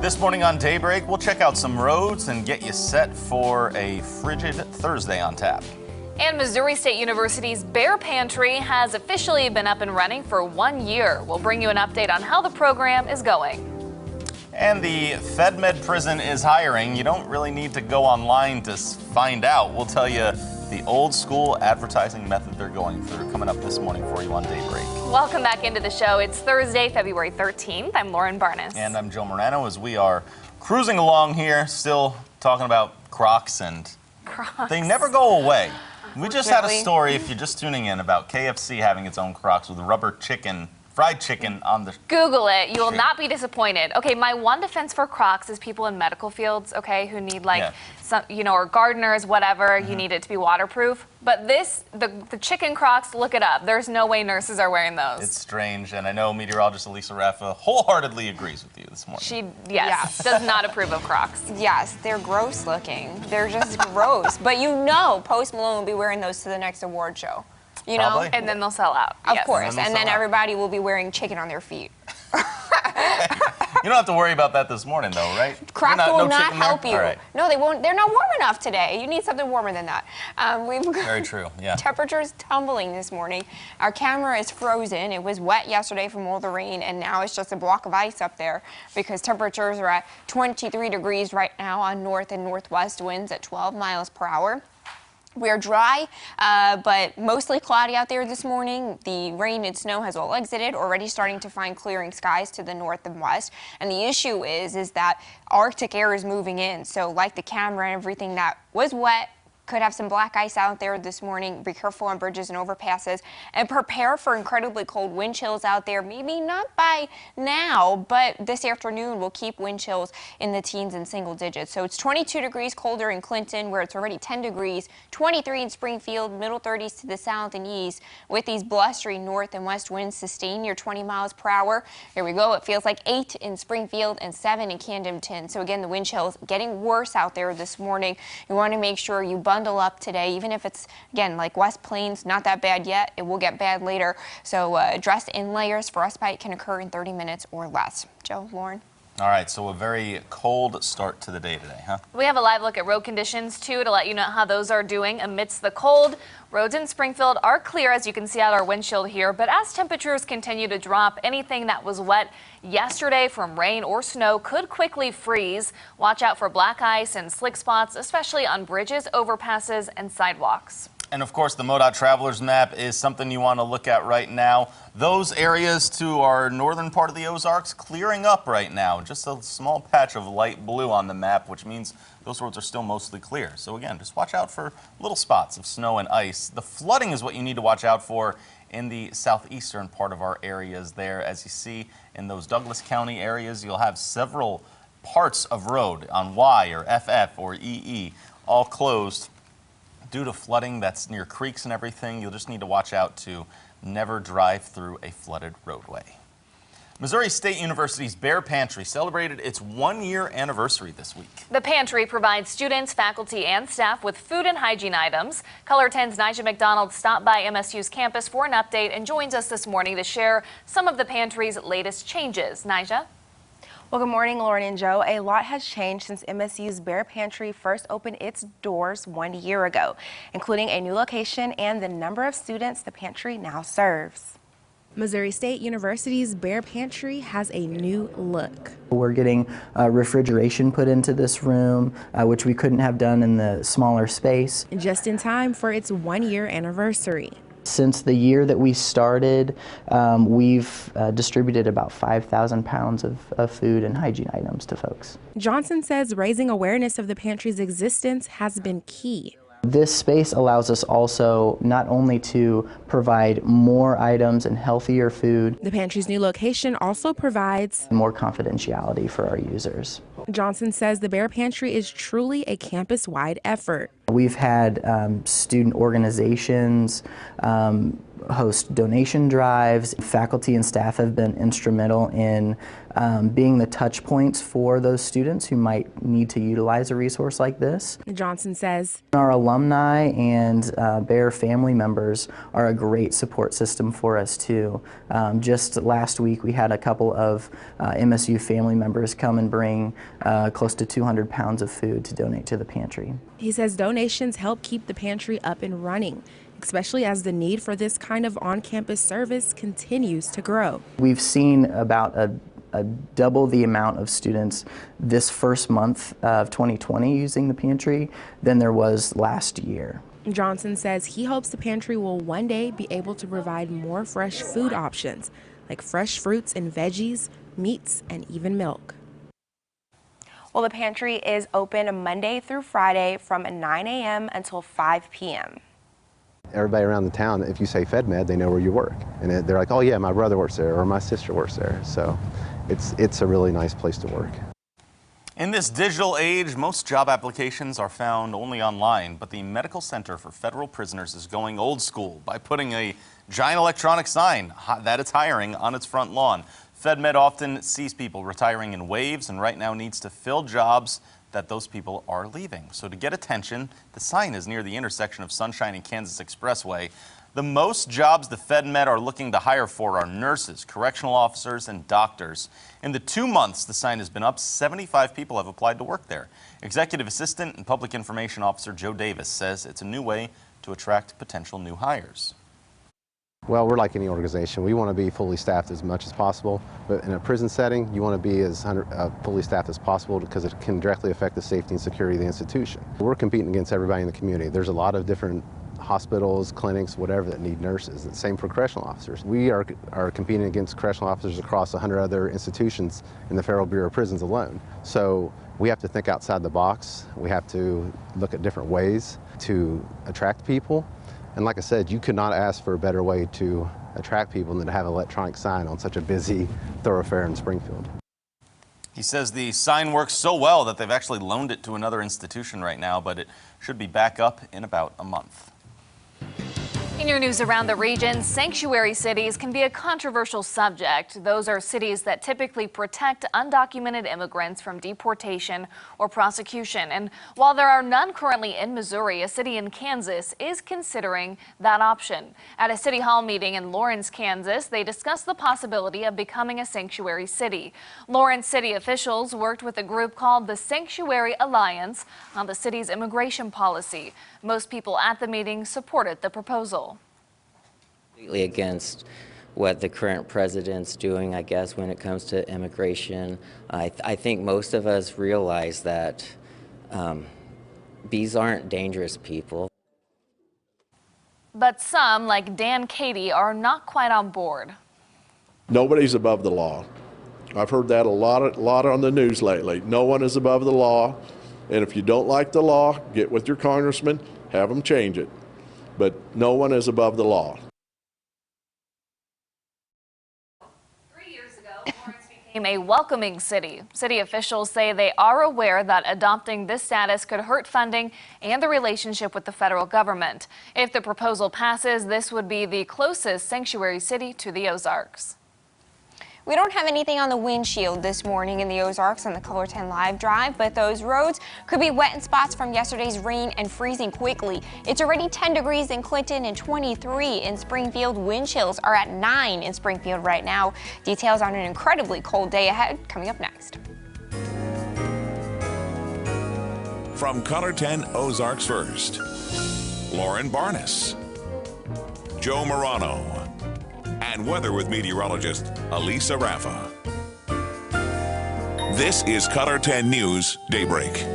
This morning on Daybreak, we'll check out some roads and get you set for a frigid Thursday on tap. And Missouri State University's Bear Pantry has officially been up and running for 1 year. We'll bring you an update on how the program is going. And the FedMed prison is hiring. You don't really need to go online to find out. We'll tell you the old school advertising method they're going through coming up this morning for you on Daybreak. Welcome back into the show. It's Thursday, February 13th. I'm Lauren Barnes. And I'm Joe Morano as we are cruising along here, still talking about Crocs, and they never go away. We just had a story, if you're just tuning in, about KFC having its own Crocs with rubber chicken, fried chicken on the... Google it. You will not be disappointed. Okay, my one defense for Crocs is people in medical fields, okay, who need some, or gardeners, whatever, you need it to be waterproof. But the chicken Crocs, look it up. There's no way nurses are wearing those. It's strange, and I know meteorologist Elisa Raffa wholeheartedly agrees with you this morning. She, does not approve of Crocs. Yes, they're gross looking. They're just gross. But Post Malone will be wearing those to the next award show. Probably. And then they'll sell out. Of course. And then everybody will be wearing chicken on their feet. You don't have to worry about that this morning, though, right? Crocs will not help you. Right. No, they won't. They're not warm enough today. You need something warmer than that. Very true, yeah. Temperatures tumbling this morning. Our camera is frozen. It was wet yesterday from all the rain, and now it's just a block of ice up there because temperatures are at 23 degrees right now on north and northwest winds at 12 miles per hour. We are dry, but mostly cloudy out there this morning. The rain and snow has all exited, already starting to find clearing skies to the north and west. And the issue is that Arctic air is moving in. So like the camera and everything that was wet, could have some black ice out there this morning. Be careful on bridges and overpasses and prepare for incredibly cold wind chills out there. Maybe not by now, but this afternoon we'll keep wind chills in the teens and single digits. So it's 22 degrees colder in Clinton, where it's already 10 degrees, 23 in Springfield, middle 30s to the south and east, with these blustery north and west winds sustain near 20 miles per hour. Here we go. It feels like 8 in Springfield and 7 in Camden. So again, the wind chills getting worse out there this morning. You want to make sure you bundle up today, even if it's, again, like West Plains, not that bad yet. It will get bad later. So dress in layers. Frostbite can occur in 30 minutes or less. Joe, Lauren. All right, so a very cold start to the day today, huh? We have a live look at road conditions, too, to let you know how those are doing amidst the cold. Roads in Springfield are clear, as you can see out our windshield here, but as temperatures continue to drop, anything that was wet yesterday from rain or snow could quickly freeze. Watch out for black ice and slick spots, especially on bridges, overpasses, and sidewalks. And of course, the MoDOT Travelers Map is something you want to look at right now. Those areas to our northern part of the Ozarks clearing up right now. Just a small patch of light blue on the map, which means those roads are still mostly clear. So again, just watch out for little spots of snow and ice. The flooding is what you need to watch out for in the southeastern part of our areas there. As you see in those Douglas County areas, you'll have several parts of road on Y or FF or EE all closed due to flooding that's near creeks and everything. You'll just need to watch out to never drive through a flooded roadway. Missouri State University's Bear Pantry celebrated its 1-year anniversary this week. The pantry provides students, faculty, and staff with food and hygiene items. Color 10's Nija McDonald stopped by MSU's campus for an update and joins us this morning to share some of the pantry's latest changes. Nija? Well, good morning, Lauren and Joe. A lot has changed since MSU's Bear Pantry first opened its doors 1 year ago, including a new location and the number of students the pantry now serves. Missouri State University's Bear Pantry has a new look. We're getting refrigeration put into this room, which we couldn't have done in the smaller space. Just in time for its 1-year anniversary. Since the year that we started, we've distributed about 5,000 pounds of food and hygiene items to folks. Johnson says raising awareness of the pantry's existence has been key. This space allows us also not only to provide more items and healthier food. The pantry's new location also provides more confidentiality for our users. Johnson says the Bear Pantry is truly a campus-wide effort. We've had student organizations host donation drives. Faculty and staff have been instrumental in being the touch points for those students who might need to utilize a resource like this. Johnson says Our alumni and Bear family members are a great support system for us too. Just last week we had a couple of MSU family members come and bring close to 200 pounds of food to donate to the pantry. he says donations help keep the pantry up and running, especially as the need for this kind of on-campus service continues to grow. We've seen about a double the amount of students this first month of 2020 using the pantry than there was last year. Johnson says he hopes the pantry will one day be able to provide more fresh food options, like fresh fruits and veggies, meats, and even milk. Well, the pantry is open Monday through Friday from 9 a.m. until 5 p.m. Everybody around the town, if you say FedMed, they know where you work. And they're like, oh yeah, my brother works there or my sister works there. So it's a really nice place to work. In this digital age, most job applications are found only online, but the Medical Center for Federal Prisoners is going old school by putting a giant electronic sign that it's hiring on its front lawn. FedMed often sees people retiring in waves and right now needs to fill jobs that those people are leaving. So to get attention, the sign is near the intersection of Sunshine and Kansas Expressway. The most jobs the FedMed are looking to hire for are nurses, correctional officers, and doctors. In the 2 months the sign has been up, 75 people have applied to work there. Executive Assistant and Public Information Officer Joe Davis says it's a new way to attract potential new hires. Well, we're like any organization. We want to be fully staffed as much as possible, but in a prison setting, you want to be as fully staffed as possible because it can directly affect the safety and security of the institution. We're competing against everybody in the community. There's a lot of different hospitals, clinics, whatever that need nurses. The same for correctional officers. We are competing against correctional officers across 100 other institutions in the Federal Bureau of Prisons alone. So we have to think outside the box. We have to look at different ways to attract people. And like I said, you could not ask for a better way to attract people than to have an electronic sign on such a busy thoroughfare in Springfield. He says the sign works so well that they've actually loaned it to another institution right now, but it should be back up in about a month. In your news around the region, sanctuary cities can be a controversial subject. Those are cities that typically protect undocumented immigrants from deportation or prosecution. And while there are none currently in Missouri, a city in Kansas is considering that option. At a city hall meeting in Lawrence, Kansas, they discussed the possibility of becoming a sanctuary city. Lawrence city officials worked with a group called the Sanctuary Alliance on the city's immigration policy. Most people at the meeting supported the proposal. Completely against what the current president's doing, I guess, when it comes to immigration. I think most of us realize that these aren't dangerous people. But some, like Dan Cady, are not quite on board. Nobody's above the law. I've heard that a lot on the news lately. No one is above the law, and if you don't like the law, get with your congressman, have them change it. But no one is above the law. 3 years ago, Lawrence became a welcoming city. City officials say they are aware that adopting this status could hurt funding and the relationship with the federal government. If the proposal passes, this would be the closest sanctuary city to the Ozarks. We don't have anything on the windshield this morning in the Ozarks on the Color 10 Live Drive, but those roads could be wet in spots from yesterday's rain and freezing quickly. It's already 10 degrees in Clinton and 23 in Springfield. Wind chills are at 9 in Springfield right now. Details on an incredibly cold day ahead coming up next. From Color 10 Ozarks First, Lauren Barnes, Joe Morano, and weather with meteorologist Elisa Raffa. This is Color 10 News Daybreak.